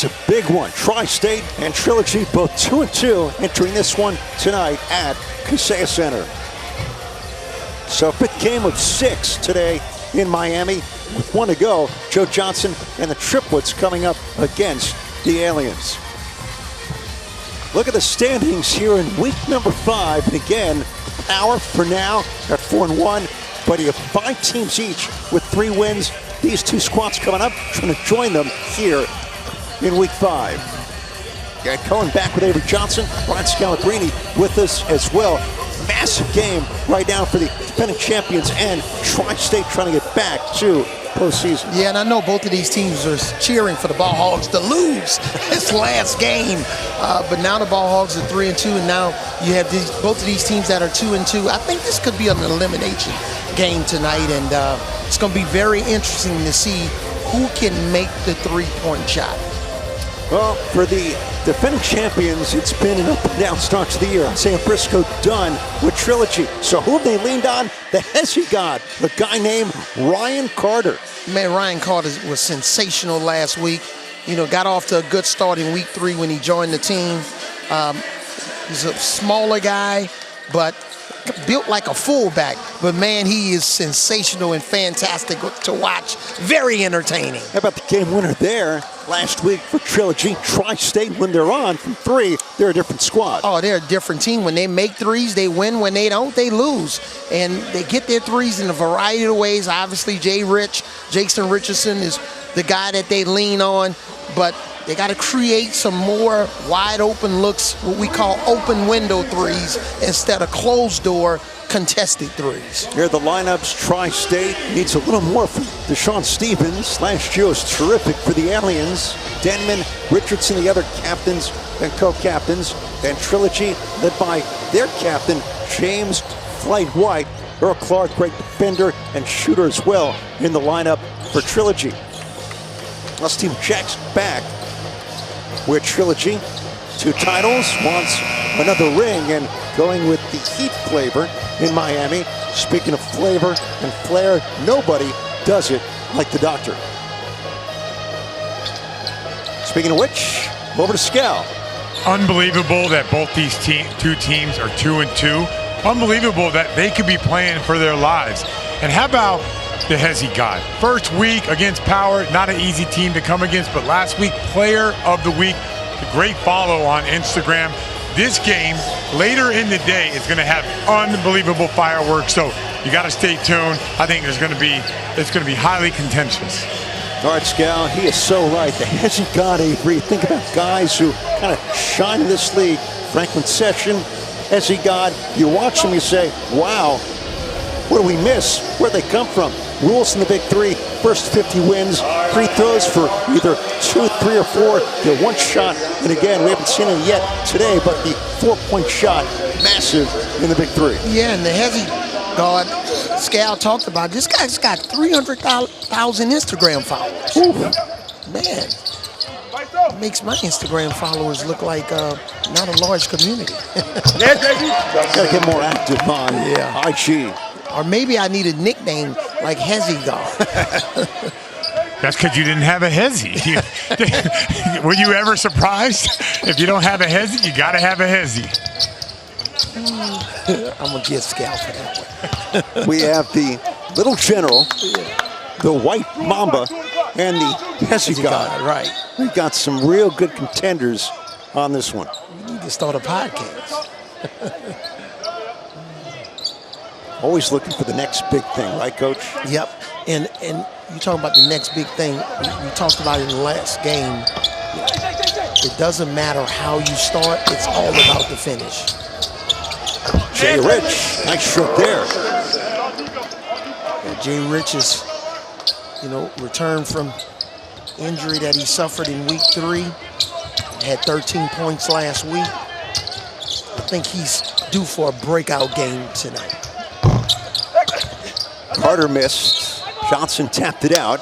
It's a big one. Tri-State and Trilogy, both 2-2, entering this one tonight at Kaseya Center. So fifth game of 6 today in Miami. With 1 to go, Joe Johnson and the triplets coming up against the Aliens. Look at the standings here in week number 5. And again, Power for now at 4-1, but you have 5 teams each with 3 wins. These 2 squads coming up, trying to join them here in week 5. Got Cohen back with Avery Johnson, Brian Scalabrini with us as well. Massive game right now for the defending champions and Tri-State trying to get back to postseason. Yeah, and I know both of these teams are cheering for the Ball Hogs to lose this last game. But now the Ball Hogs are 3-2, and now you have both of these teams that are 2-2. I think this could be an elimination game tonight, and it's going to be very interesting to see who can make the 3-point shot. Well, for the defending champions, it's been an up-and-down start to the year. Isaiah Briscoe done with Trilogy. So who have they leaned on? The Hezzy God, the guy named Ryan Carter. Man, Ryan Carter was sensational last week. You know, got off to a good start in week 3 when he joined the team. He's a smaller guy, but built like a fullback. But man, he is sensational and fantastic to watch. Very entertaining. How about the game winner there last week for Trilogy? Tri-State, when they're on from 3, they're a different squad. Oh, they're a different team. When they make threes, they win. When they don't, they lose. And they get their threes in a variety of ways. Obviously, Jason Richardson is the guy that they lean on. But they got to create some more wide open looks, what we call open window threes, instead of closed door contested threes. Here are the lineups. Tri-State needs a little more from Deshaun Stevens. Last year was terrific for the Aliens. Denman, Richardson, the other captains and co-captains. And Trilogy led by their captain, James Flight White. Earl Clark, great defender and shooter as well in the lineup for Trilogy. This team checks back with Trilogy. 2 titles, wants another ring, and going with the Heat flavor in Miami. Speaking of flavor and flair, nobody does it like the Doctor. Speaking of which, over to Scal. Unbelievable that both these 2 teams are 2-2. Unbelievable that they could be playing for their lives. And how about the Hezzy God? First week against Power, not an easy team to come against, but last week, Player of the Week. A great follow on Instagram. This game, later in the day, is going to have unbelievable fireworks, so you got to stay tuned. I think it's going to be highly contentious. All right, Scal, he is so right. The Hezzy God, Avery. Think about guys who kind of shine in this league. Franklin Session, Hezzy God. You watch them, you say, wow, what do we miss? Where'd they come from? Rules in the big 3, first 50 wins, free throws for either 2, 3, or 4. Get 1 shot, and again, we haven't seen it yet today, but the 4-point shot, massive in the big 3. Yeah, and the Hezzy God, Scal talked about, this guy's got 300,000 Instagram followers. Ooh. Man, makes my Instagram followers look like not a large community. Gotta get more active on IG. Or maybe I need a nickname like Hezzy God. That's because you didn't have a Hezzy. Were you ever surprised? If you don't have a Hezzy, you got to have a Hezzy. I'm going to get Scal for that one. We have the Little General, the White Mamba, and the Hezzy God. Right. We've got some real good contenders on this one. We need to start a podcast. Always looking for the next big thing, right, Coach? Yep. And you talk about the next big thing. We talked about it in the last game. It doesn't matter how you start. It's all about the finish. Jay Rich, nice stroke there. And Jay Rich is, returned from injury that he suffered in week 3. Had 13 points last week. I think he's due for a breakout game tonight. Carter missed. Johnson tapped it out.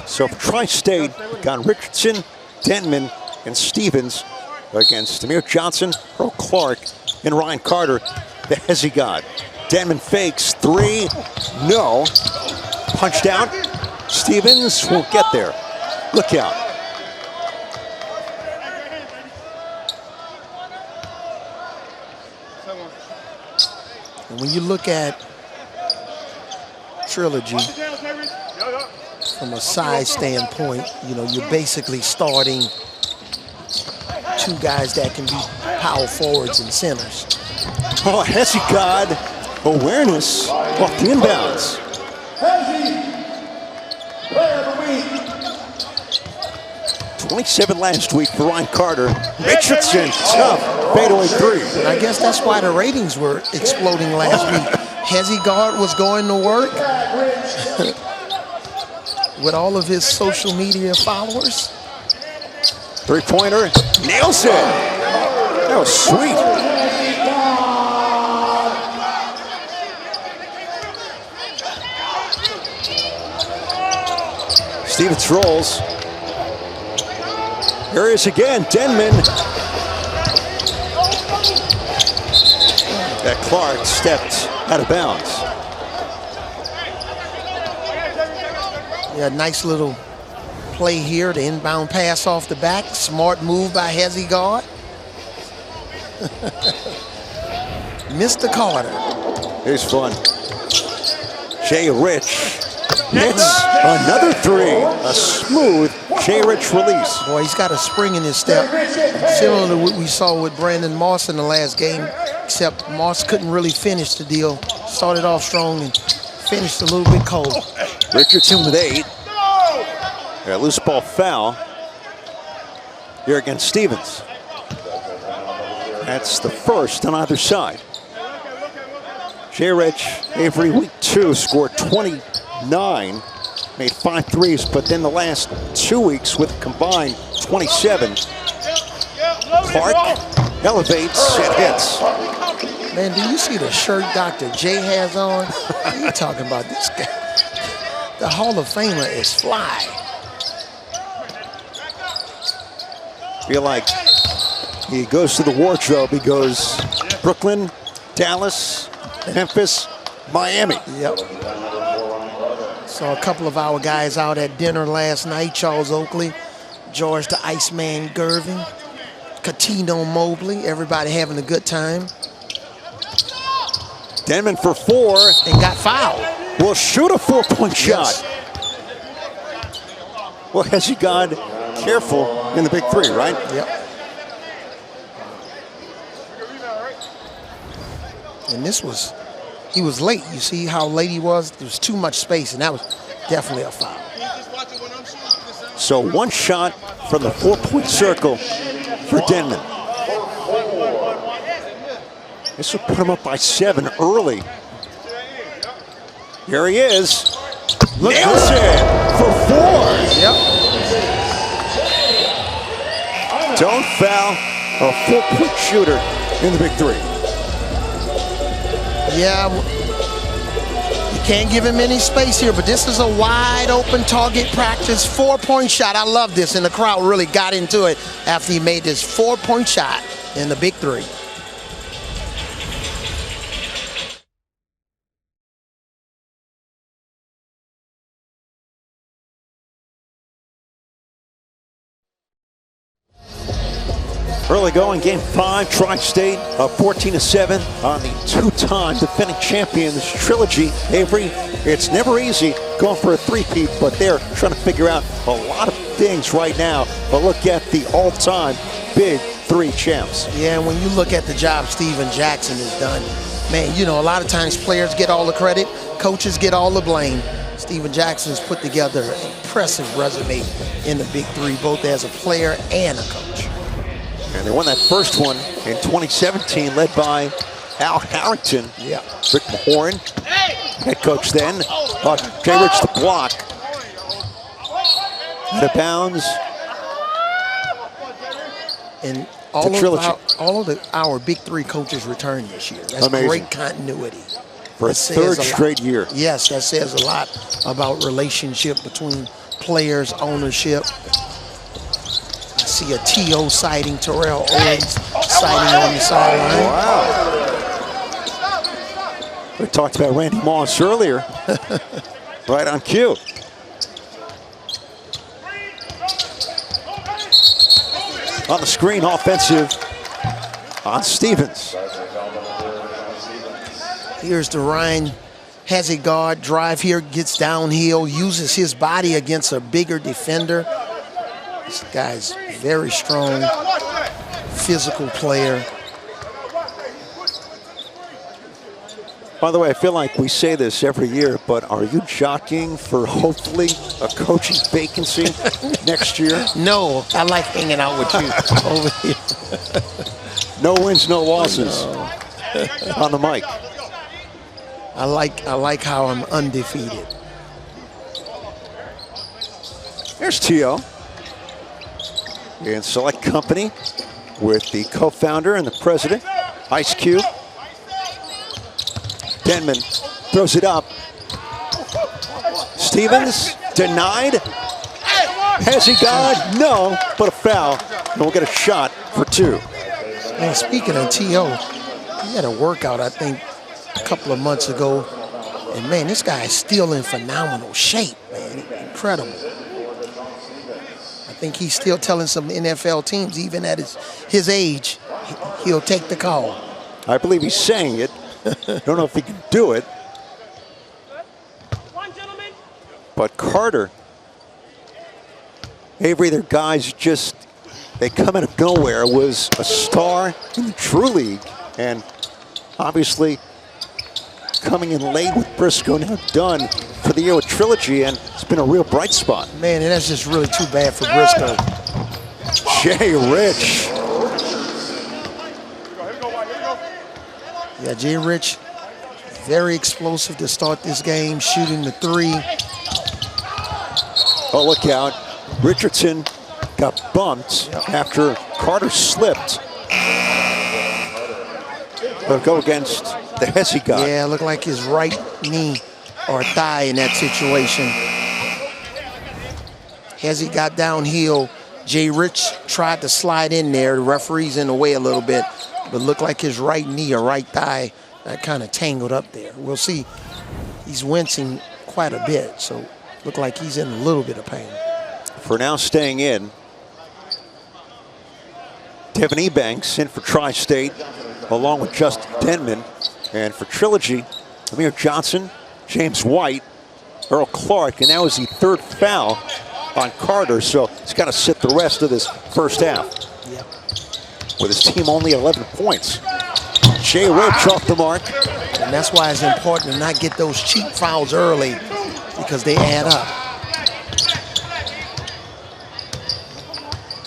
So for Tri-State, we got Richardson, Denman, and Stevens against Amir Johnson, Earl Clark, and Ryan Carter, the Hezzy God. Denman fakes 3. No. Punched out. Stevens won't get there. Look out. And when you look at Trilogy from a size standpoint, you know, you're basically starting two guys that can be power forwards and centers. Oh, Hesse God awareness off the inbounds. 27 last week for Ryan Carter. Richardson, tough fadeaway three. And I guess that's why the ratings were exploding last week. Hesse God was going to work with all of his social media followers. Three-pointer, nails it. That was sweet. Stevens rolls. Here he is again, Denman. That Clark stepped out of bounds. Yeah, nice little play here, the inbound pass off the back. Smart move by Hesse God. Mr. Carter. Here's fun. Jay Rich hits another three. A smooth Jay Rich release. Boy, he's got a spring in his step, similar to what we saw with Brandon Moss in the last game, except Moss couldn't really finish the deal. Started off strong and finished a little bit cold. Richardson with 8. A loose ball foul here against Stevens. That's the first on either side. Jay Rich, Avery, week 2, scored 29, made 5 threes, but then the last 2 weeks with combined 27. Clark elevates and hits. Man, do you see the shirt Dr. J has on? What are you talking about this guy? The Hall of Famer is fly. Feel like he goes to the wardrobe. He goes Brooklyn, Dallas, Memphis, Miami. Yep. Saw a couple of our guys out at dinner last night. Charles Oakley, George the Iceman Gervin, Catino Mobley. Everybody having a good time. Denman for 4. And got fouled. Will shoot a 4-point shot. Yes. Well, has he got careful in the big 3, right? Yep. And this was, he was late. You see how late he was? There was too much space, and that was definitely a foul. So 1 shot from the 4-point circle for Denman. This will put him up by 7 early. Here he is. Nails it for 4. Yep. Don't foul a 4-point shooter in the big 3. Yeah, you can't give him any space here, but this is a wide open target practice 4-point shot. I love this, and the crowd really got into it after he made this 4-point shot in the big 3. Early going, game 5, Tri-State, 14-7 on the 2-time defending champions, Trilogy. Avery, it's never easy going for a 3-peat, but they're trying to figure out a lot of things right now. But look at the all-time big 3 champs. Yeah, and when you look at the job Steven Jackson has done, man, you know, a lot of times players get all the credit, coaches get all the blame. Steven Jackson's put together an impressive resume in the big 3, both as a player and a coach. And they won that first one in 2017, led by Al Harrington. Yeah. Rick Mahorn, head coach then. Jay Rich the block. Out of bounds. And all of our big 3 coaches returned this year. That's amazing. Great continuity. For a 3rd straight year. Yes, that says a lot about relationship between players, ownership. I see a T.O. sighting, Terrell Owens sighting on the sideline. Wow. We talked about Randy Moss earlier. Right on cue. On the screen, offensive on Stevens. Here's the Ryan Hezzy guard. Drive here, gets downhill, uses his body against a bigger defender. This guy's very strong, physical player. By the way, I feel like we say this every year, but are you jockeying for hopefully a coaching vacancy next year? No, I like hanging out with you over here. No wins, no losses on the mic. I like how I'm undefeated. There's T.O. in select company with the co-founder and the president, Ice Cube. Denman throws it up. Stevens denied. Has he got? No, but a foul. And we'll get a shot for 2. And speaking of T.O., he had a workout, I think, a couple of months ago. And, man, this guy is still in phenomenal shape, man. Incredible. I think he's still telling some NFL teams, even at his age, he'll take the call. I believe he's saying it. Don't know if he can do it. But Carter, Avery, their guys just, they come out of nowhere, was a star in the True League. And obviously coming in late with Briscoe, now done for the year with Trilogy, and it's been a real bright spot. Man, and that's just really too bad for Briscoe. Jay Rich. Yeah, Jay Rich, very explosive to start this game, shooting the 3. Oh, look out. Richardson got bumped after Carter slipped. They'll go against the Hezzy guy. Yeah, looked like his right knee or thigh in that situation. Hezzy got downhill. Jay Rich tried to slide in there. The referee's in the way a little bit, but looked like his right knee or right thigh kind of tangled up there. We'll see. He's wincing quite a bit, so looked like he's in a little bit of pain. For now, staying in, Devin Ebanks in for Tri-State, along with Justin Denman. And for Trilogy, Amir Johnson, James White, Earl Clark, and that was the 3rd foul on Carter, so he's got to sit the rest of this first half. Yep. With his team only 11 points. Jay Rich off the mark. And that's why it's important to not get those cheap fouls early, because they add up.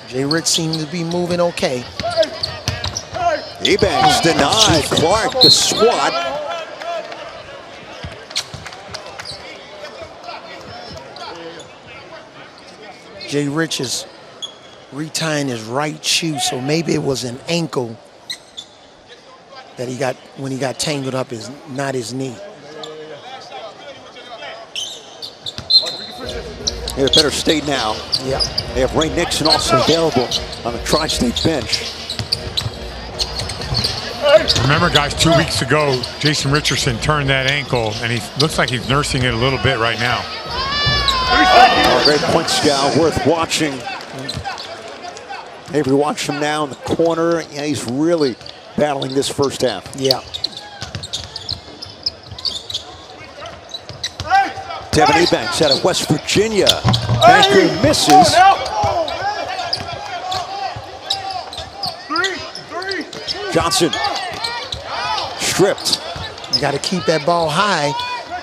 Jay Rich seems to be moving okay. Ebanks denied. Clark the swat. Jay Rich is retying his right shoe, so maybe it was an ankle that he got when he got tangled up, is not his knee. They better stay now. Yeah. They have Ray Nixon also available on the Tri-State bench. Remember, guys, 2 weeks ago, Jason Richardson turned that ankle, and he looks like he's nursing it a little bit right now. Oh, great point scout, worth watching. Avery, watch him now in the corner. Yeah, he's really battling this first half. Yeah. Devin Ebanks out of West Virginia. Banker misses. Johnson stripped. You got to keep that ball high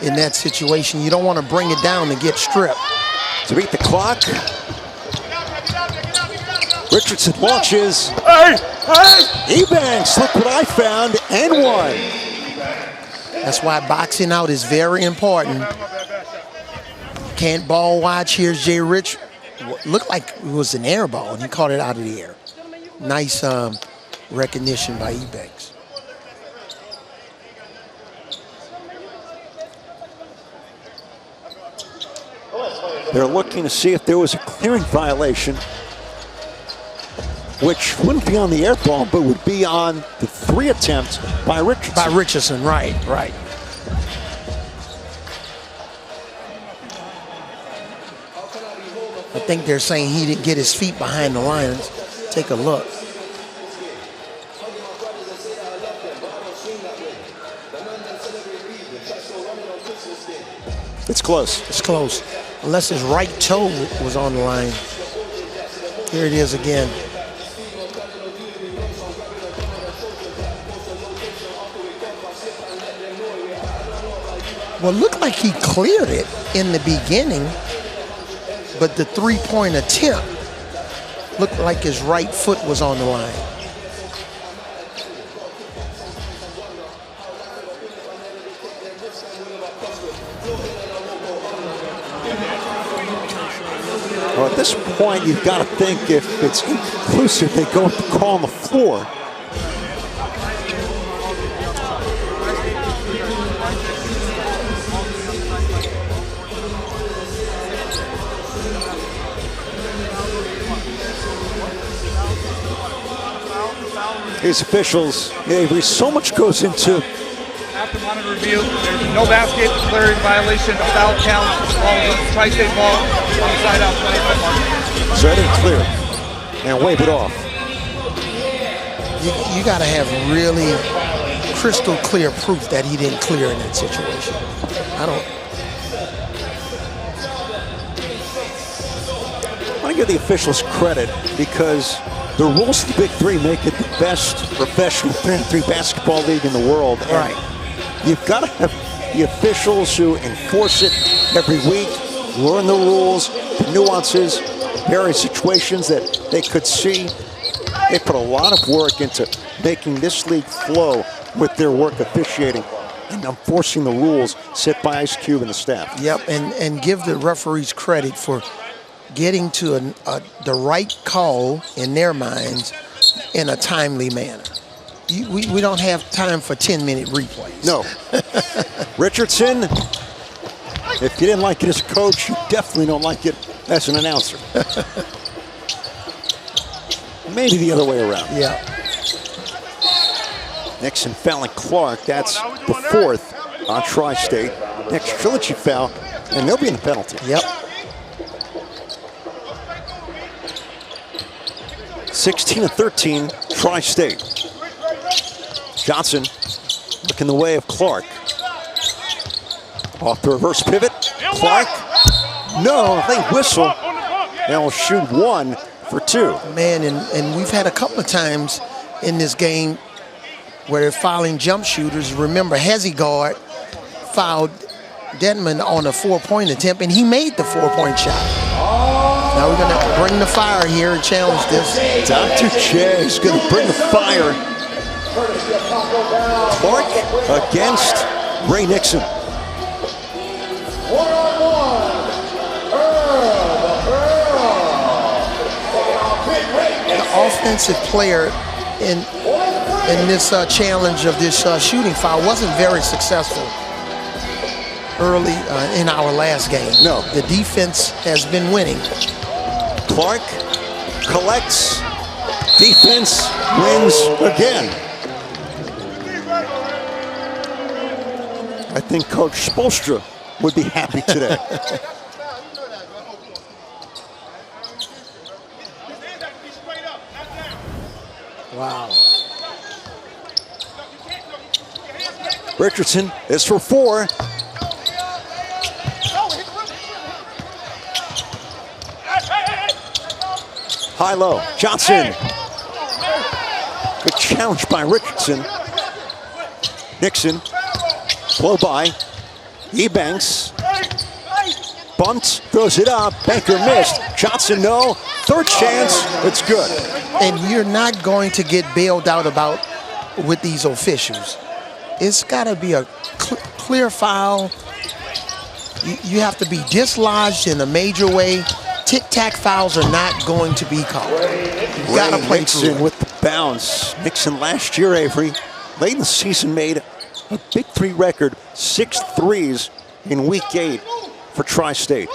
in that situation. You don't want to bring it down and get stripped. To beat the clock. Richardson launches. Ebanks, look what I found, and one. That's why boxing out is very important. Can't ball watch. Here's Jay Rich. Looked like it was an air ball, and he caught it out of the air. Nice recognition by Ebanks. They're looking to see if there was a clearing violation, which wouldn't be on the air ball, but would be on the 3 attempt by Richardson. By Richardson, right. I think they're saying he didn't get his feet behind the line. Let's take a look. It's close. It's close. Unless his right toe was on the line. Here it is again. Well, it looked like he cleared it in the beginning, but the three-point attempt looked like his right foot was on the line. Well, at this point, you've got to think if it's inconclusive, they go with the call on the floor. These officials, Avery, so much goes into. After monitor review, there's no basket, clearing violation, a foul count, Tri-State ball on the side out 25 mark. So I didn't clear and wave it off. You got to have really crystal clear proof that he didn't clear in that situation. I want to give the officials credit because the rules of the Big Three make it the best professional 3-on-3 basketball league in the world. And right. You've got to have the officials who enforce it every week, learn the rules, the nuances, various situations that they could see. They put a lot of work into making this league flow with their work officiating and enforcing the rules set by Ice Cube and the staff. Yep, and give the referees credit for getting to the right call in their minds in a timely manner. We don't have time for 10-minute replays. No. Richardson, if you didn't like it as a coach, you definitely don't like it as an announcer. Maybe the other way around. Yeah. Nixon fouling Clark. That's the fourth on Tri-State. Next Trilogy foul, and they'll be in the penalty. Yep. 16-13, Tri-State. Johnson looking the way of Clark. Off the reverse pivot. Clark. No, they whistle. They'll shoot 1 for 2. Man, and we've had a couple of times in this game where they're fouling jump shooters. Remember, Hezigard fouled Denman on a 4-point attempt, and he made the 4-point shot. Now we're going to bring the fire here and challenge this. Dr. J is going to bring the fire. Clark against Ray Nixon. The offensive player in this challenge of this shooting foul wasn't very successful early in our last game. No. The defense has been winning. Clark collects. Defense wins again. I think Coach Spoelstra would be happy today. Wow. Richardson is for 4. High-low, Johnson. Good challenge by Richardson. Nixon, blow by. Ebanks. Bumped, throws it up. Banker missed. Johnson, no. Third chance, it's good. And you're not going to get bailed out about with these officials. It's got to be a clear foul. You have to be dislodged in a major way. Tic-tac fouls are not going to be called. You've got to play Nixon with the bounce. Nixon last year, Avery, late in the season made a Big Three record, 6 threes in week 8 for Tri-State.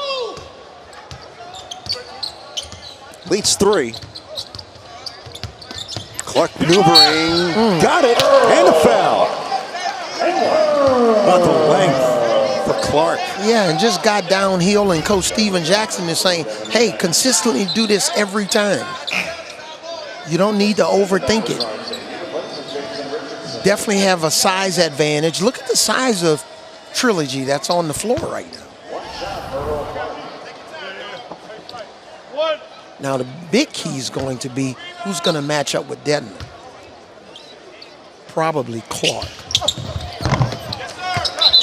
Leads 3. Clark maneuvering, got it, and a foul. About the length for Clark. Yeah, and just got downhill, and Coach Steven Jackson is saying, hey, consistently do this every time. You don't need to overthink it. Definitely have a size advantage. Look at the size of Trilogy that's on the floor right now. Now the big key is going to be who's going to match up with Dedman. Probably Clark.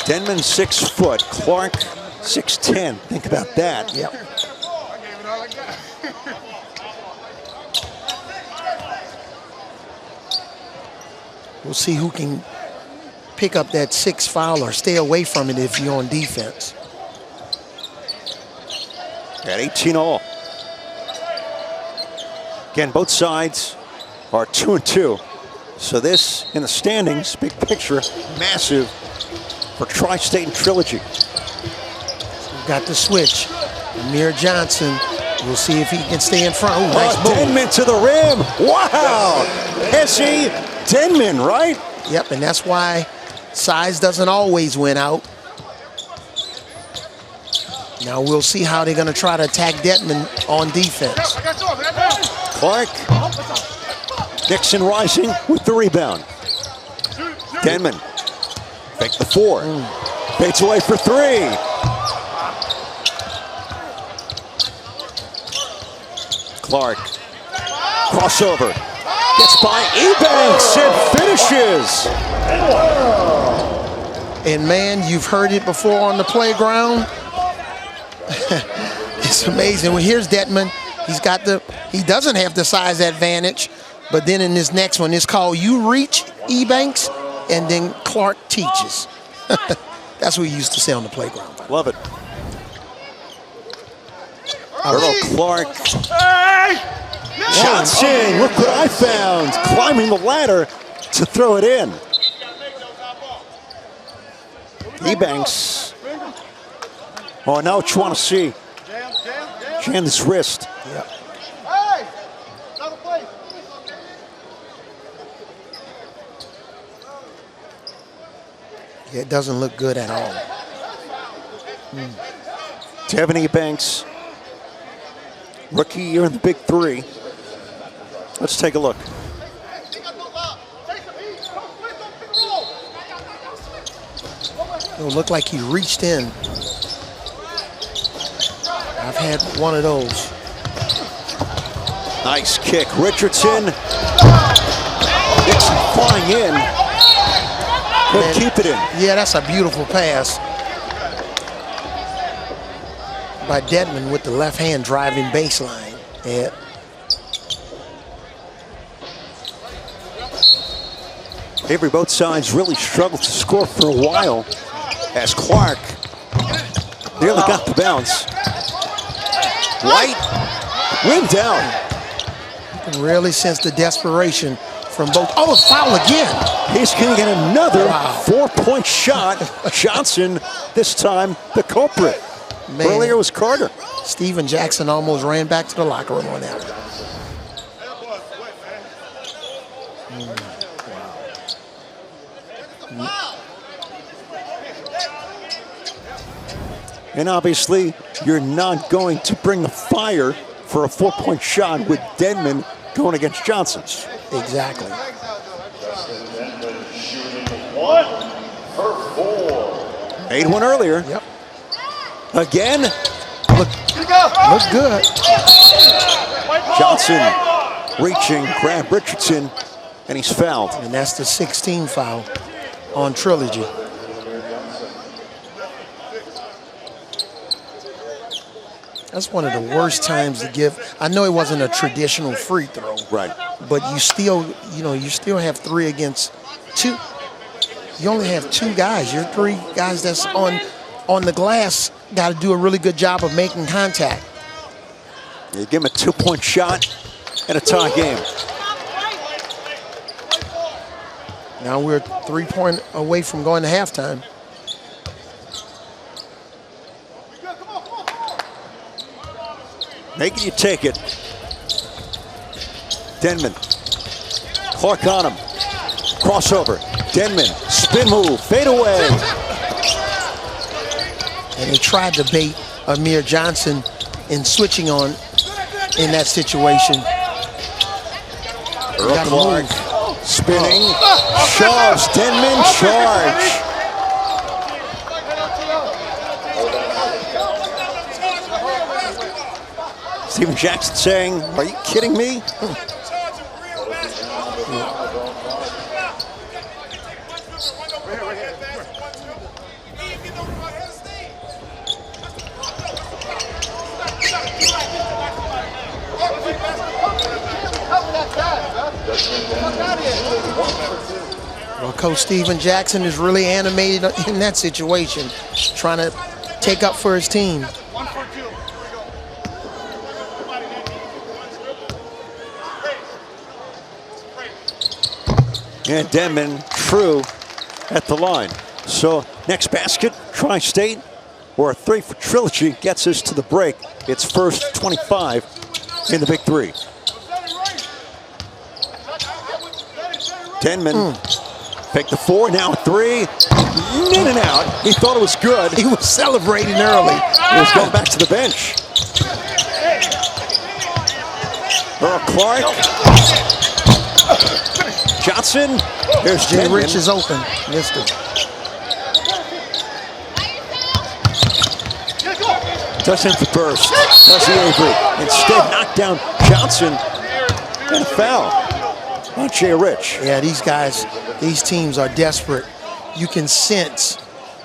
Denman 6 foot, Clark 6'10". Think about that. Yep. We'll see who can pick up that 6 foul or stay away from it if you're on defense. At 18 all. Again, both sides are 2-2. So this, in the standings, big picture, massive for Tri-State and Trilogy. We've got the switch. Amir Johnson. We'll see if he can stay in front. Ooh, nice move. Denman to the rim. Wow. Hesse Denman, right? Yep, and that's why size doesn't always win out. Now we'll see how they're going to try to attack Dedman on defense. Clark. Dixon rising with the rebound. Denman. Fake the 4. Fades away for 3. Clark. Crossover. Gets by Ebanks and finishes. And man, you've heard it before on the playground. It's amazing. Well, here's Dedman. He doesn't have the size advantage, but then in this next one, it's called you reach Ebanks, and then Clark teaches. That's what we used to say on the playground. Love it. Earl Clark. Johnson, look what I found. Climbing the ladder to throw it in. Ebanks. Oh, now what you want to see. Jam this wrist. Yep. Yeah, it doesn't look good at all. Devin Ebanks, rookie year in the Big 3. Let's take a look. It'll look like he reached in. I've had one of those. Nice kick, Richardson. Dixon flying in. Could keep it in. Yeah, that's a beautiful pass by Dedman with the left hand driving baseline. Yeah. Avery, both sides really struggled to score for a while as Clark nearly got the bounce. White, rim down. You can really sense the desperation from both. Oh, a foul again. He's going to get another 4-point shot. Johnson, this time the culprit. Man. Earlier was Carter. Steven Jackson almost ran back to the locker room on that. And obviously, you're not going to bring the fire for a 4-point shot with Denman going against Johnson. Exactly. 8-1 earlier. Yep. Again. Look good. Johnson reaching, grab Richardson, and he's fouled. And that's the 16th foul on Trilogy. That's one of the worst times to give. I know it wasn't a traditional free throw. Right. But you still have 3 against 2. You only have 2 guys. Your 3 guys that's on the glass got to do a really good job of making contact. You give him a 2-point shot and a tie game. Now we're 3-point away from going to halftime. Make it, you take it. Denman. Clark on him. Crossover. Denman. Spin move. Fade away. And they tried to bait Amir Johnson in switching on in that situation. Earl Clark. Spinning. Shoves. Denman. Charge. Steven Jackson saying, are you kidding me? Well, Coach Steven Jackson is really animated in that situation, trying to take up for his team. And Denman true at the line. So next basket, Tri-State, or a 3 for Trilogy, gets us to the break. It's first 25 in the big three. Denman picked the 4, now a 3. In and out. He thought it was good. He was celebrating early. He was going back to the bench. Earl Clark. Johnson. There's Jay Rich is open. Missed it. Doesn't have to burst. Does he, Avery? Instead, knocked down Johnson. And a foul on Jay Rich. Yeah, these guys, these teams are desperate. You can sense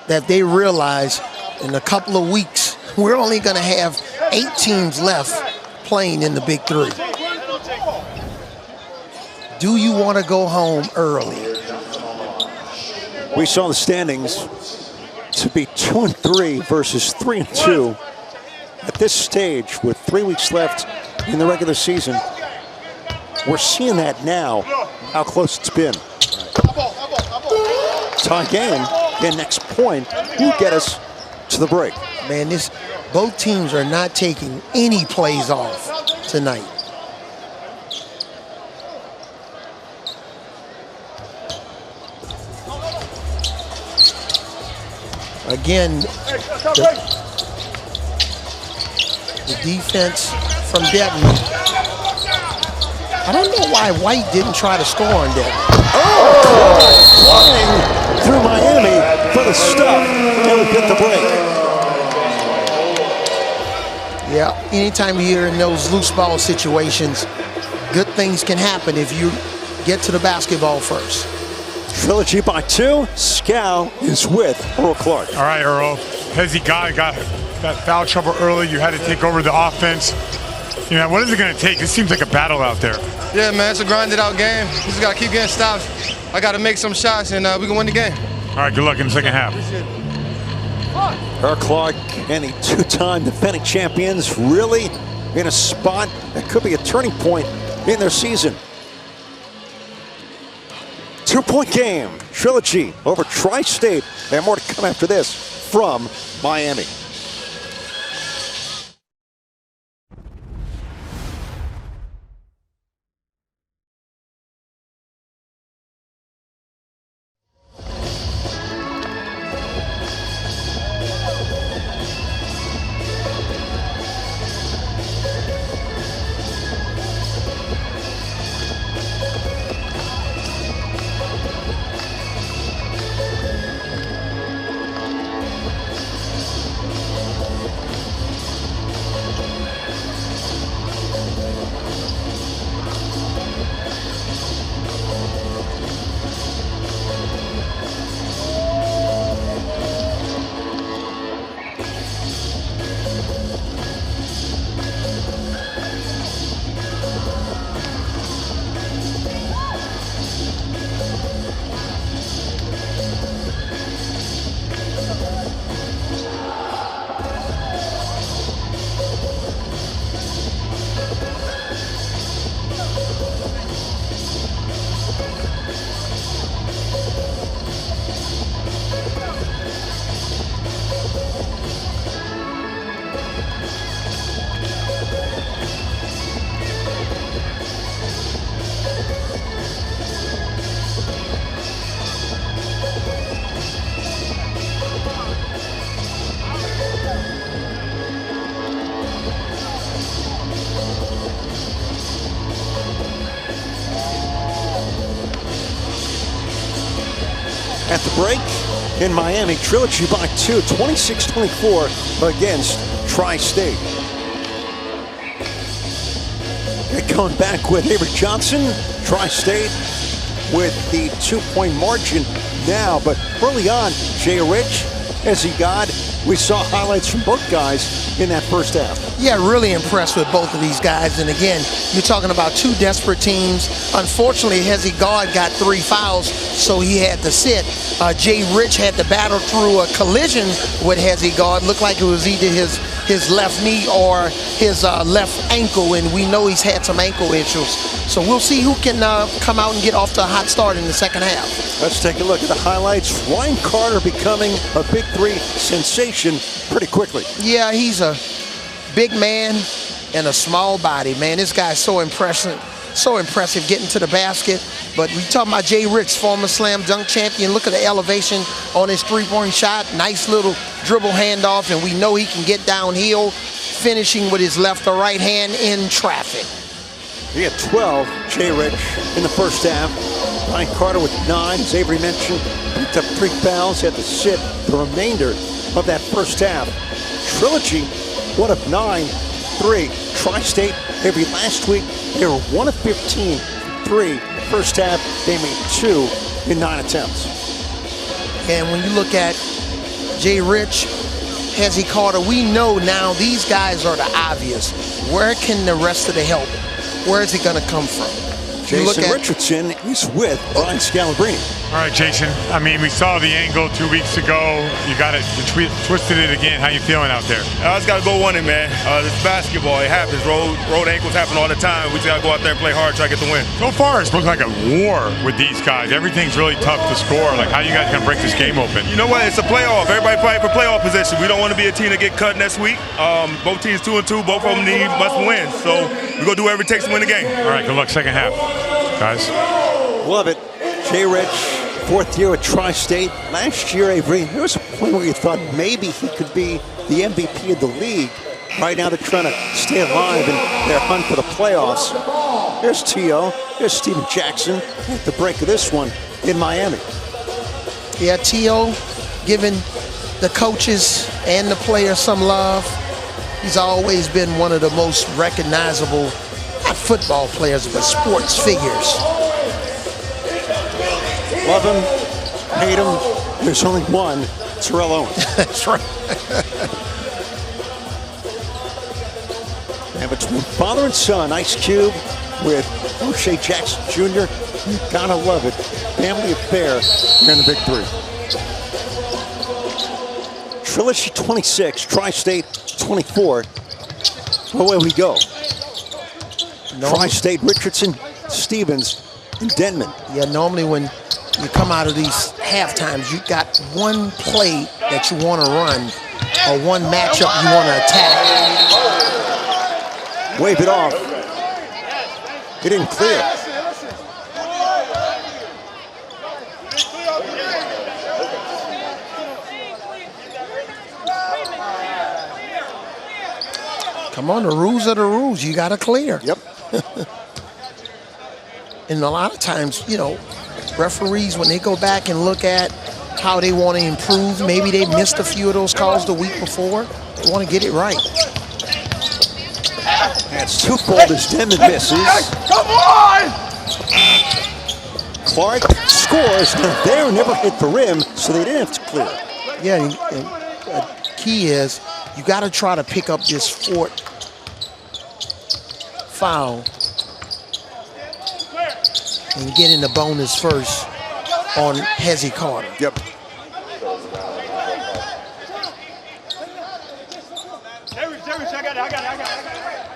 that they realize in a couple of weeks, we're only going to have 8 teams left playing in the big three. Do you want to go home early? We saw the standings to be 2-3 versus 3-2 at this stage with 3 weeks left in the regular season. We're seeing that now, how close it's been. Tie game, and next point will get us to the break. Man, both teams are not taking any plays off tonight. Again, the defense from Denton. I don't know why White didn't try to score on Denton. Flying through Miami for the stop, and we get the break. Yeah, anytime you're in those loose ball situations, good things can happen if you get to the basketball first. Trilogy by 2. Scal is with Earl Clark. All right, Earl. Hezzy got that foul trouble early. You had to take over the offense. You know, what is it going to take? This seems like a battle out there. Yeah, man, it's a grinded out game. We just got to keep getting stops. I got to make some shots, and we can win the game. All right, good luck in the second half. Earl Clark and the 2-time defending champions really in a spot that could be a turning point in their season. 2-point game, Trilogy over Tri-State, and more to come after this from Miami. At the break in Miami, Trilogy by 2, 26-24 against Tri-State. They're coming back with Avery Johnson, Tri-State with the 2-point margin now. But early on, Jay Rich, Hezzy God, we saw highlights from both guys in that first half. Yeah, really impressed with both of these guys. And again, you're talking about two desperate teams. Unfortunately, Hezzy God got 3 fouls, so he had to sit. Jay Rich had to battle through a collision with Hezzy God. Looked like it was either his left knee or his left ankle, and we know he's had some ankle issues. So we'll see who can come out and get off to a hot start in the second half. Let's take a look at the highlights. Ryan Carter becoming a Big Three sensation pretty quickly. Yeah, he's a big man and a small body, man. This guy's so impressive getting to the basket. But we talking about Jay Rich, former slam dunk champion. Look at the elevation on his 3-point shot. Nice little dribble handoff, and we know he can get downhill, finishing with his left or right hand in traffic. He had 12, Jay Rich, in the first half. Ryan Carter with 9, as Avery mentioned, picked up 3 fouls, had to sit the remainder of that first half. Trilogy, 1 of 9, 3. Tri-State, every last week, they were 1 of 15, 3. First half, they made 2 in 9 attempts. And when you look at Jay Rich, Hezzy Carter, we know now these guys are the obvious. Where can the rest of the help, where is it going to come from? Jason Richardson is with Brian Scalabrine. All right, Jason. I mean, we saw the angle 2 weeks ago. You got it, twisted it again. How you feeling out there? I just got to go on it, man. It's basketball. It happens. Road ankles happen all the time. We just got to go out there and play hard, try to get the win. So far, it's looked like a war with these guys. Everything's really tough to score. Like, how you guys gonna break this game open? You know what? It's a playoff. Everybody fighting for playoff position. We don't want to be a team that get cut next week. Both teams 2-2. Both of them must win. So we're gonna do whatever it takes to win the game. All right. Good luck second half, guys. Love it. Jay Rich, 4th year at Tri-State. Last year, Avery, there was a point where you thought maybe he could be the MVP of the league. Right now, they're trying to stay alive in their hunt for the playoffs. There's T.O., there's Steven Jackson at the break of this one in Miami. Yeah, T.O. giving the coaches and the players some love. He's always been one of the most recognizable, not football players, but sports figures. Love him, hate him. There's only one, Terrell Owens. That's right. And between father and son, Ice Cube with O'Shea Jackson Jr., you gotta love it. Family affair here in the Big Three. Trilogy 26, Tri-State 24. Away we go. Tri-State, Richardson, Stevens, and Denman. Yeah, normally when you come out of these half times, you got one play that you want to run or one matchup you want to attack. Wave it off. It didn't clear. Come on, the rules are the rules. You got to clear. Yep. And a lot of times, you know, referees, when they go back and look at how they want to improve, maybe they missed a few of those calls the week before. They want to get it right. That's twofold as Denman misses. Come on! Clark scores. There, never hit the rim, so they didn't have to clear. Yeah, and key is you got to try to pick up this 4th foul and get in the bonus first on Hezzy Carter. Yep.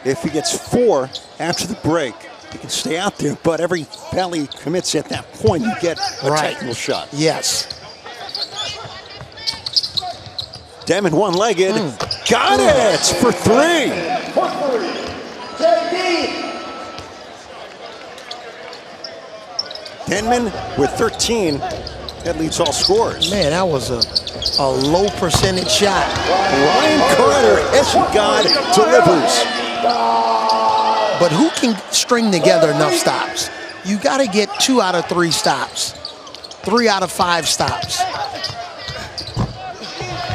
If he gets 4 after the break, he can stay out there, but every foul he commits at that point, you get a technical shot. Yes. Denman one-legged. Got it for 3. Denman with 13. That leads all scorers. Man, that was a low percentage shot. Ryan Carter, Hezzy God, delivers. But who can string together enough stops? You got to get 2 out of 3 stops, 3 out of 5 stops.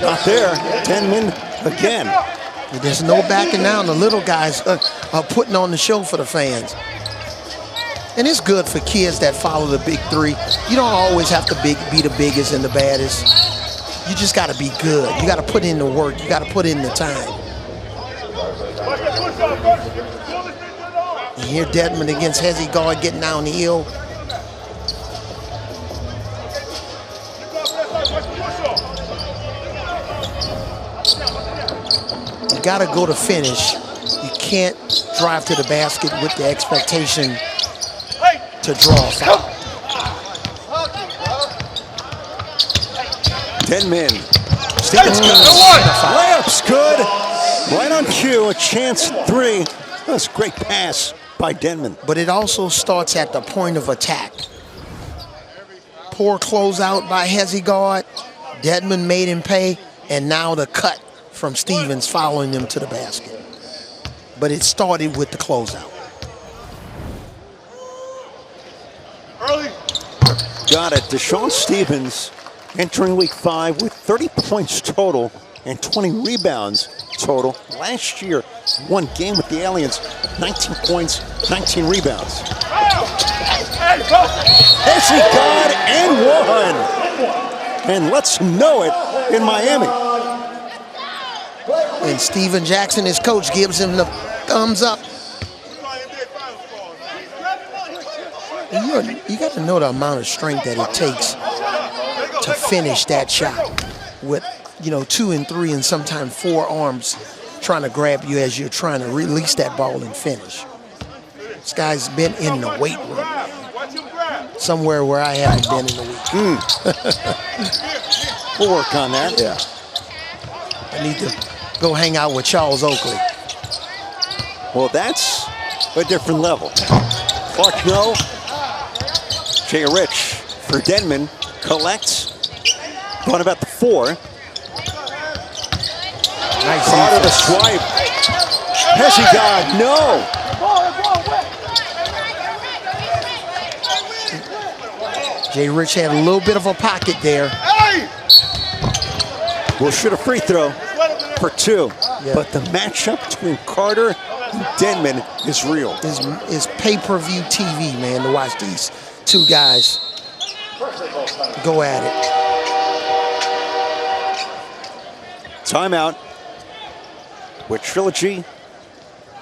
Not there. Denman again. There's no backing down. The little guys, putting on the show for the fans. And it's good for kids that follow the big three. You don't always have to be the biggest and the baddest. You just got to be good. You got to put in the work. You got to put in the time. And here Dedmon against Hezzy guard getting down the hill. You got to go to finish. You can't drive to the basket with the expectation to draw a foul. Dedmon. Stevens layup's good. Right on cue, a chance three. That's a great pass by Dedmon. But it also starts at the point of attack. Poor closeout by Hezzy guard. Dedmon made him pay, and now the cut from Stevens following him to the basket. But it started with the closeout. Got it. Deshaun Stevens entering week 5 with 30 points total and 20 rebounds total. Last year, one game with the Aliens, 19 points, 19 rebounds. Hezzy got and one. And let's know it in Miami. And Steven Jackson, his coach, gives him the thumbs up. You got to know the amount of strength that it takes to finish that shot with, 2 and 3 and sometimes 4 arms trying to grab you as you're trying to release that ball and finish. This guy's been in the weight room, somewhere where I haven't been in the week. We'll work on that. Yeah. I need to go hang out with Charles Oakley. Well, that's a different level. Clark, no. Jay Rich for Dedmon, collects. Going about the 4. Nice. Part of the swipe. Hezzy God, no. Jay Rich had a little bit of a pocket there. We'll shoot a free throw for 2. Yeah. But the matchup between Carter and Dedmon is real. Is pay-per-view TV, man, to watch these two guys go at it. Timeout with Trilogy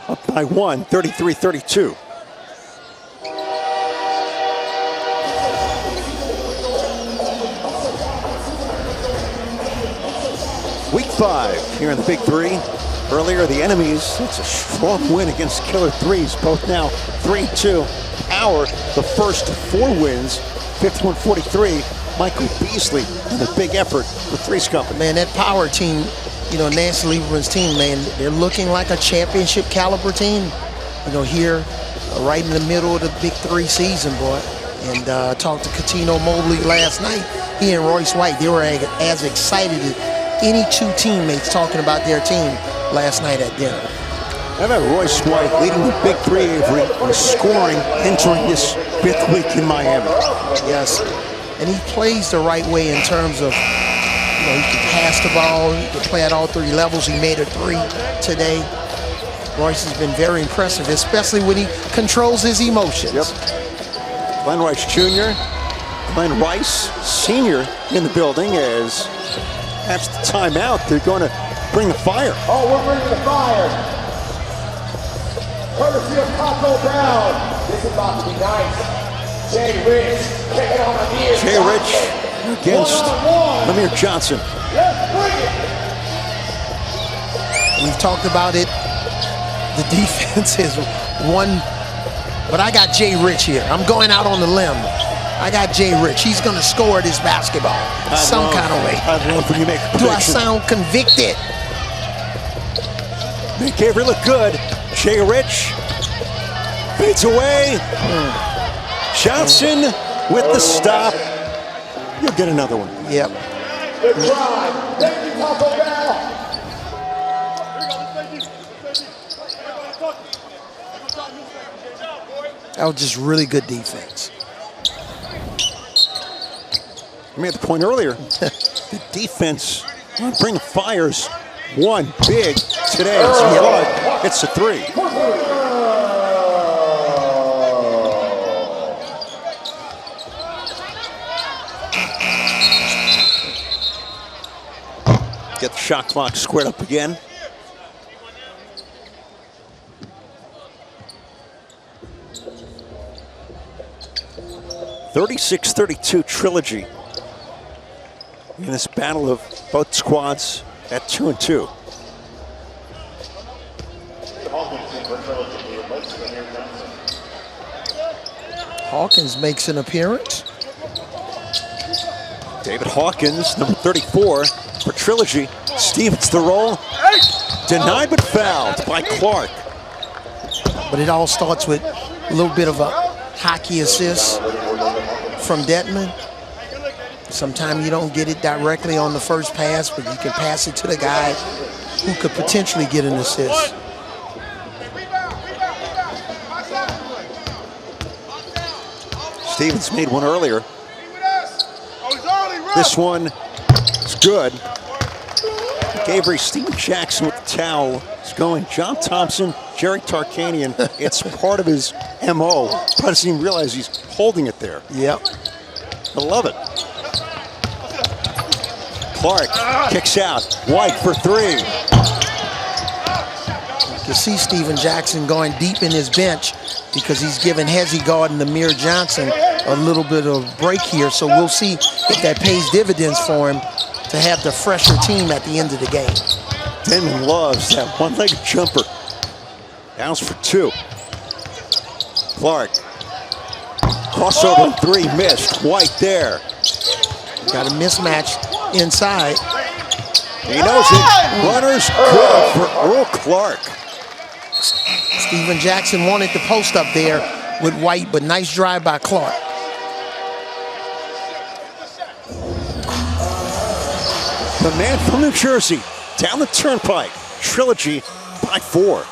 up by 1, 33-32. Week 5 here in the Big 3. Earlier, the enemies, it's a strong win against Killer Threes, both now 3-2. Power, the first 4 wins, 51-43. Michael Beasley in a big effort for Threes Company. Man, that Power team, Nancy Lieberman's team, man, they're looking like a championship caliber team. Here, right in the middle of the Big 3 season, boy. And I talked to Catino Mobley last night. He and Royce White, they were as excited as any 2 teammates talking about their team last night at dinner. How about Royce White leading the Big 3, Avery, in scoring entering this 5th week in Miami? Yes, and he plays the right way in terms of, he can pass the ball, he can play at all 3 levels. He made a 3 today. Royce has been very impressive, especially when he controls his emotions. Yep. Glenn Rice Jr., Glenn Rice Sr. in the building as perhaps the timeout. They're going to bring the fire. Oh, we're bringing the fire. Courtesy of Taco Bell. This is about to be nice. Jay Rich taking on Amir Jay Rich against Amir Johnson. Let's bring it. We've talked about it. The defense is one, but I got Jay Rich here. I'm going out on the limb. I got Jay Rich. He's going to score this basketball some kind of way. I love when you make a prediction. Do I sound convicted? Make Avery look good. Jay Rich fades away. Johnson with the stop. You'll get another one. Yep. The drive. Thank you, Taco Bell. That was just really good defense. I made the point earlier. The defense bring the fires. One big today. It's a 3. Shot clock squared up again. (36-32) Trilogy in this battle of both squads at 2-2. Hawkins makes an appearance. David Hawkins, number 34 for Trilogy. Stevens the roll. Denied but fouled by Clark. But it all starts with a little bit of a hockey assist from Detman. Sometimes you don't get it directly on the first pass, but you can pass it to the guy who could potentially get an assist. Stevens made one earlier. This one is good. Gabriel Steven Jackson with the towel is going. John Thompson, Jerry Tarkanian. It's part of his MO. Doesn't even realize he's holding it there. Yep. I love it. Clark kicks out. White for three. You can see Steven Jackson going deep in his bench because he's giving Hezzy and Amir Johnson a little bit of break here. So we'll see if that pays dividends for him to have the fresher team at the end of the game. Denman loves that one-legged jumper. Downs for two. Clark. Crossover three, missed. White there. Got a mismatch inside. He knows it. Runners good for Earl Clark. Steven Jackson wanted the post up there with White, but nice drive by Clark. The man from New Jersey, down the turnpike. Trilogy by 4.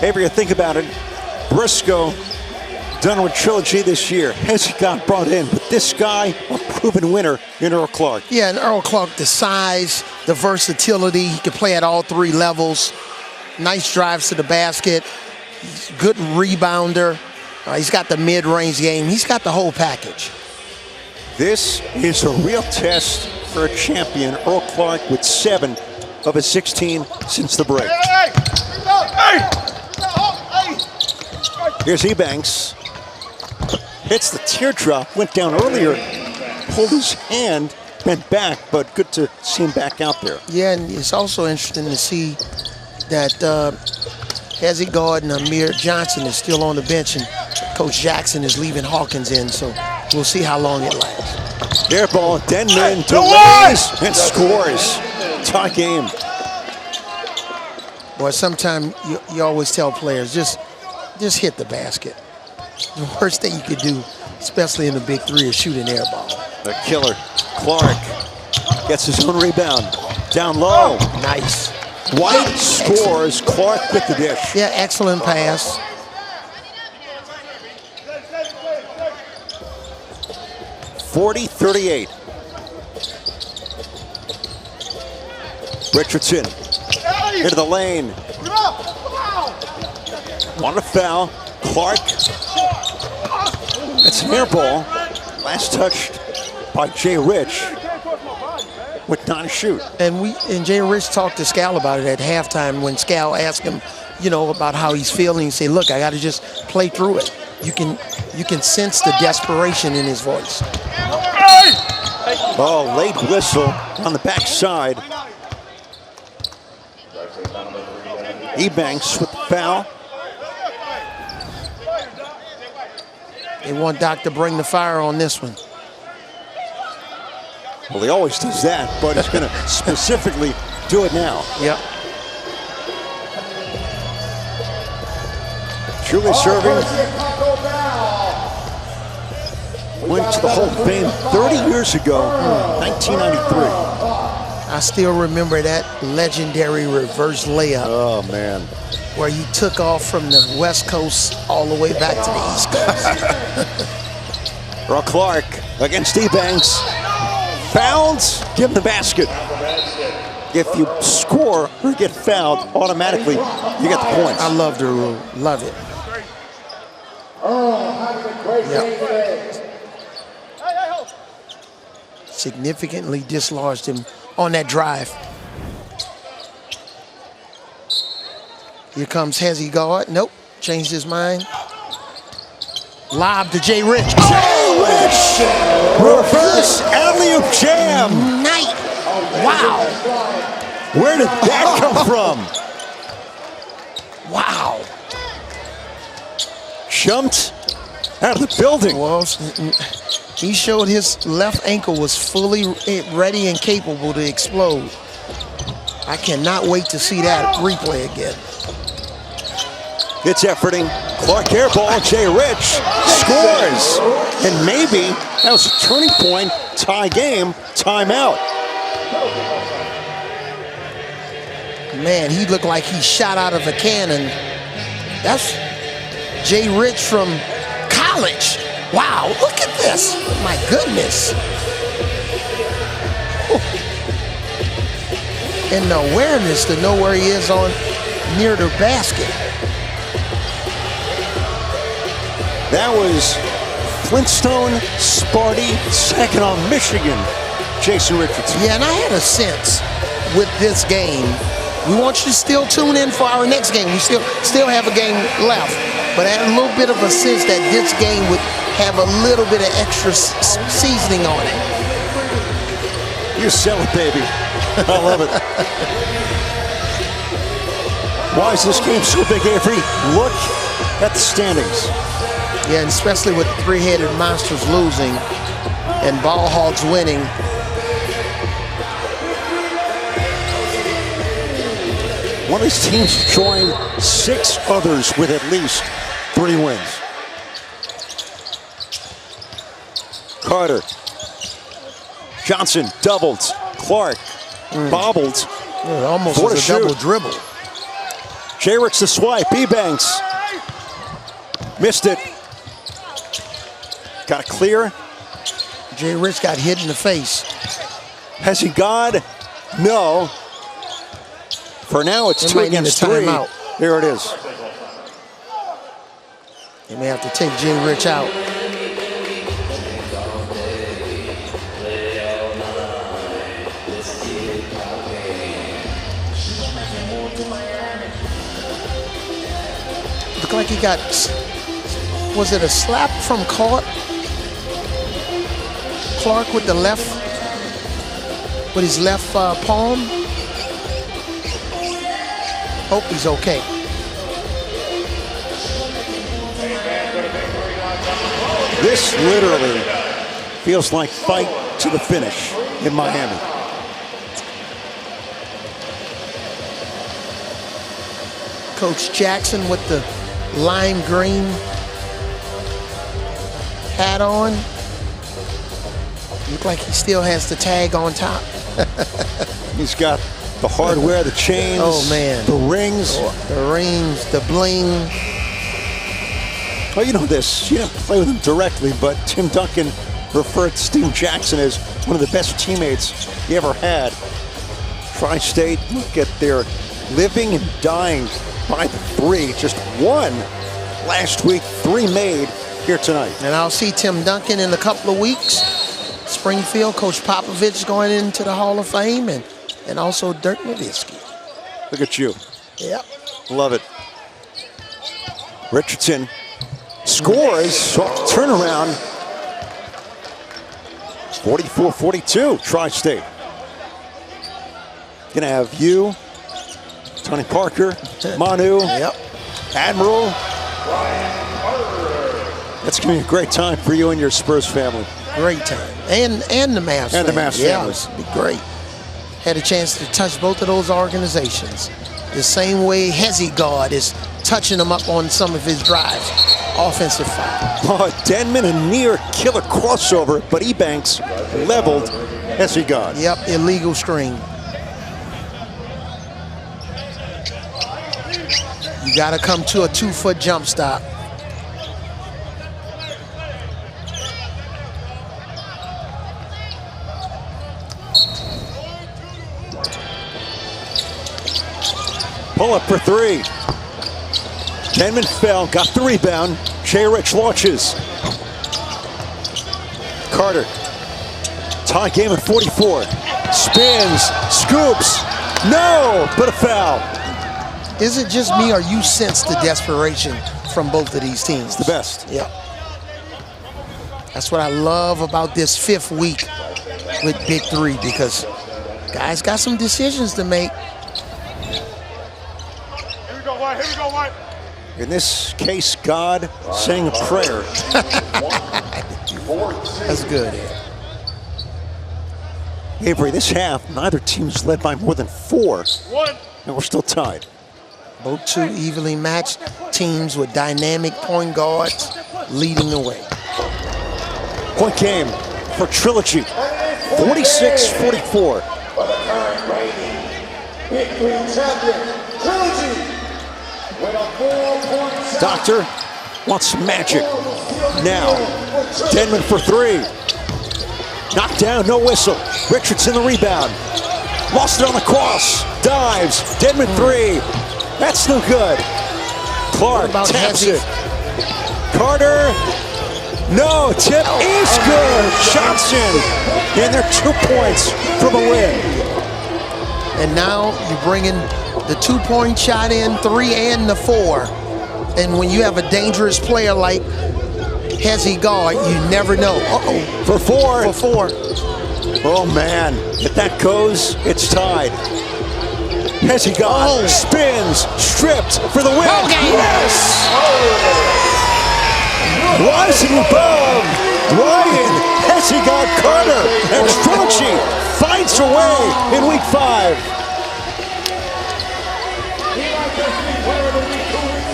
If you think about it, Briscoe done with Trilogy this year. Hezzy got brought in, but this guy, a proven winner in Earl Clark. Yeah, and Earl Clark, the size, the versatility, he can play at all 3 levels. Nice drives to the basket, good rebounder. He's got the mid-range game. He's got the whole package. This is a real test for a champion. Earl Clark with 7 of his 16 since the break. Here's Ebanks. Hits the teardrop, went down earlier, pulled his hand, bent back, but good to see him back out there. Yeah, and it's also interesting to see that Hezzy and Amir Johnson is still on the bench, and Coach Jackson is leaving Hawkins in, so we'll see how long it lasts. Air ball, Denman delays and scores. Tie game. Boy, sometimes you always tell players, just hit the basket. The worst thing you could do, especially in the big 3, is shoot an air ball. The killer, Clark, gets his own rebound. Down low. Nice. White scores. Clark with the dish. Yeah, excellent pass. 40-38. Richardson into the lane. Want a foul. Clark. It's an air ball. Last touched by Jay Rich with 9 to shoot. And Jay Rich talked to Scal about it at halftime when Scal asked him, you know, about how he's feeling. He said, look, I got to just play through it. You can sense the desperation in his voice. Oh, late whistle on the backside. Ebanks with the foul. They want Doc to bring the fire on this one. Well, he always does that, but he's going to specifically do it now. Yep. Truly serving. Went to the Hall of Fame 30 years ago, 1993. I still remember that legendary reverse layup. Oh, man. Where he took off from the West Coast all the way back to the East Coast. Earl Clark against Ebanks. Fouls, give him the basket. If you score or get fouled, automatically you get the points. I love the rule. Love it. Yep. Significantly dislodged him on that drive. Here comes Hezzy guard. Nope, changed his mind. Lob to Jay Rich. Jay Rich! Reverse alley-oop jam! Night! Wow! Where did that come from? Wow! Jumped out of the building. Well, he showed his left ankle was fully ready and capable to explode. I cannot wait to see that replay again. It's efforting. Clark airball. Jay Rich scores. And maybe that was a turning point. Tie game. Timeout. Man, he looked like he shot out of a cannon. That's Jay Rich from college. Wow, look at this. My goodness. And the awareness to know where he is on near the basket. That was Flintstone Sparty, second on Michigan, Jason Richardson. Yeah, and I had a sense with this game. We want you to still tune in for our next game. We still have a game left. But I had a little bit of a sense that this game would have a little bit of extra seasoning on it. You sell it, baby. I love it. Why is this game so big, Avery? Look at the standings. Yeah, and especially with the three-headed monsters losing and Ball Hogs winning. One of these teams joined 6 others with at least 3 wins. Carter. Johnson doubled. Clark bobbled. Yeah, almost What was a double dribble. Jay Rich the swipe. Ebanks. Missed it. Got to clear. Jay Rich got hit in the face. Has he gone? No. For now, it's 2 against 3. Here it is. They may have to take Jay Rich out. Looked like he got, was it a slap from Clark with the left, with his left palm? Hope he's okay. This literally feels like fight to the finish in Miami. Coach Jackson with the lime green hat on. Look like he still has the tag on top. He's got the hardware, the chains, oh man, the rings. The rings, the bling. Oh, you know this. You didn't play with him directly, but Tim Duncan referred to Steve Jackson as one of the best teammates he ever had. Tri-State, look at their living and dying by the three. Just one last week, 3 made here tonight. And I'll see Tim Duncan in a couple of weeks. Springfield, Coach Popovich going into the Hall of Fame, and also Dirk Nowitzki. Look at you. Yep. Love it. Richardson scores off the turnaround. 44-42, Tri-State. Gonna have you, Tony Parker, Manu, Yep. Admiral. That's gonna be a great time for you and your Spurs family. Great time. And the Mavs. And the Mavs Yeah, families. it'd be great. Had a chance to touch both of those organizations. The same way Hezzy is touching them up on some of his drives. Offensive foul. Oh, Denman, a near killer crossover, but Ebanks leveled Hezzy. Yep, illegal screen. You got to come to a 2-foot jump stop. Pull up for 3. Denman fell, got the rebound. Jay Rich launches. Carter. Tie game at 44. Spins, scoops. No, but a foul. Is it just me or you sense the desperation from both of these teams? The best. Yep. That's what I love about this 5th week with Big Three, because guys got some decisions to make. Here we go, White. In this case, God saying a prayer. That's good. Avery, this half, neither team's led by more than 4. 1. And we're still tied. Both two evenly matched teams with dynamic point guards leading the way. Point game for Trilogy, 46-44. For the current reigning Big Three champion, Trilogy, with a 4-point Doctor wants some magic. Now, Denman for 3. Knocked down, no whistle. Richardson the rebound. Lost it on the cross. Dives. Denman 3. That's no good. Clark taps it. Carter. No, tip is good. Johnson. And they're 2 points from a win. And now you're bringing the 2-point shot in, 3 and the 4. And when you have a dangerous player like Hezzy, you never know. Uh-oh. For 4. For 4. Oh, man. If that goes, it's tied. Hezzy spins, stripped for the win. Yes! Rising above, Ryan Hezzy Carter, and Trilogy fights away in week 5.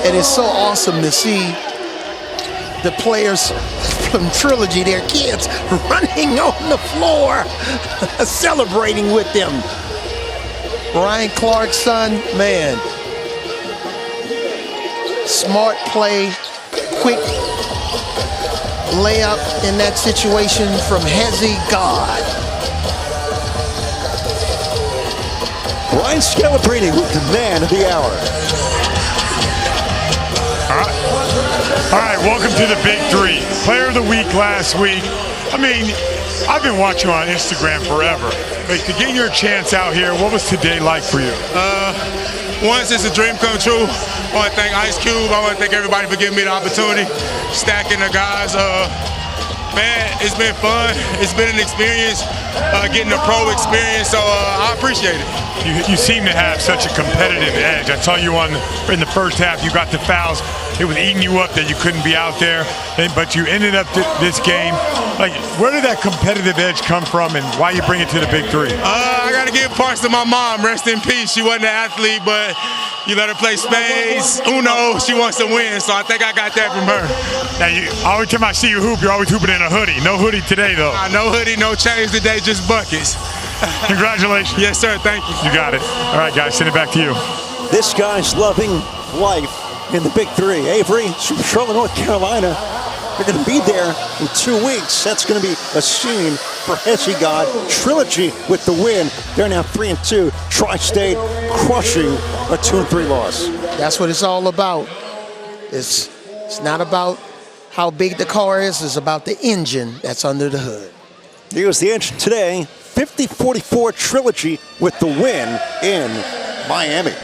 It is so awesome to see the players from Trilogy, their kids, running on the floor, celebrating with them. Ryan Clark's son, man. Smart play, quick layup in that situation from Hezzy. Ryan Scalabrine with the man of the hour. All right, welcome to the Big Three. Player of the week last week. I mean, I've been watching you on Instagram forever. But to get your chance out here, what was today like for you? Once it's a dream come true. I want to thank Ice Cube. I want to thank everybody for giving me the opportunity. Stacking the guys. Man, it's been fun. It's been an experience, getting a pro experience, so I appreciate it. You seem to have such a competitive edge. I saw you in the first half, you got the fouls. It was eating you up that you couldn't be out there, but you ended up this game. Like, where did that competitive edge come from, and why you bring it to the Big Three? I got to give parts to my mom. Rest in peace. She wasn't an athlete, but you let her play spades. Uno, she wants to win, so I think I got that from her. Now, every time I see you hoop, you're always hooping in a hoodie. No hoodie today, though. No hoodie, no change today, just buckets. Congratulations. Yes, sir. Thank you. You got it. All right, guys, send it back to you. This guy's loving life in the Big Three. Avery from Charlotte, North Carolina. They're going to be there in 2 weeks. That's going to be a scene for Hezzy God. Trilogy with the win. They're now 3-2. Tri-State crushing a 2-3 loss. That's what it's all about. It's not about how big the car is. It's about the engine that's under the hood. Here's the engine today. 50-44 Trilogy with the win in Miami.